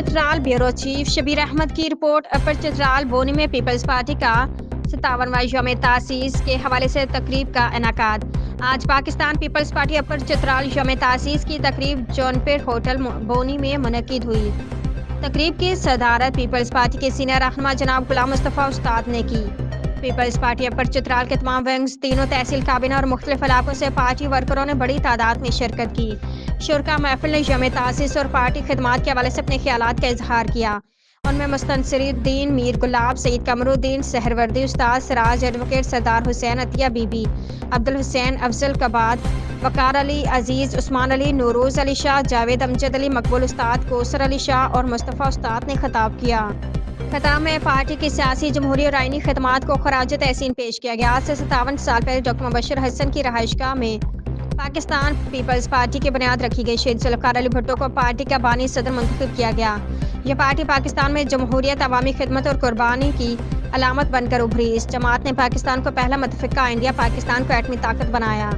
Chitral bureau chief Shabbir Ahmad کی report. اپر چترال بونی میں Peoples party کا 57واں یوم تاسیس کے حوالے سے تقریب کا انعقاد۔ آج پاکستان پیپلز پارٹی اپر چترال یوم تاسیس کی تقریب جون پیر ہوٹل بونی میں منعقد ہوئی۔ تقریب کی صدارت پیپلز پارٹی کے سینئر رہنما جناب غلام مصطفیٰ استاد نے کی۔ پیپلز پارٹی اپر چترال کے تمام ونگز، تینوں تحصیل کابینہ اور مختلف علاقوں سے پارٹی ورکروں نے بڑی تعداد میں شرکت کی۔ شرکا محفل نے یوم تاسیس اور پارٹی خدمات کے حوالے سے اپنے خیالات کا اظہار کیا۔ ان میں مستنصر الدین میر گلاب، سید قمر الدین سہروردی، استاد سراج، advocate Sardar Hussain Atiya be be, Abdul Hussain افضل کباد، وقار علی عزیز، عثمان علی، نوروز علی شاہ، جاوید امجد علی، مقبول استاد، کوثر علی شاہ اور مصطفیٰ استاد نے خطاب کیا۔ خطاب میں پارٹی کی سیاسی، جمہوری اور آئینی خدمات کو خراج تحسین پیش کیا گیا۔ آج سے 57 سال پہلے ڈاکٹر مبشر حسن کی رہائش گاہ میں پاکستان پیپلز پارٹی کی بنیاد رکھی گئی۔ شہید ذوالفقار علی بھٹو کو پارٹی کا بانی صدر منتخب کیا گیا۔ یہ پارٹی پاکستان میں جمہوریت، عوامی خدمت اور قربانی کی علامت بن کر ابھری۔ اس جماعت نے پاکستان کو پہلا متفقہ انڈیا پاکستان کو ایٹمی طاقت بنایا۔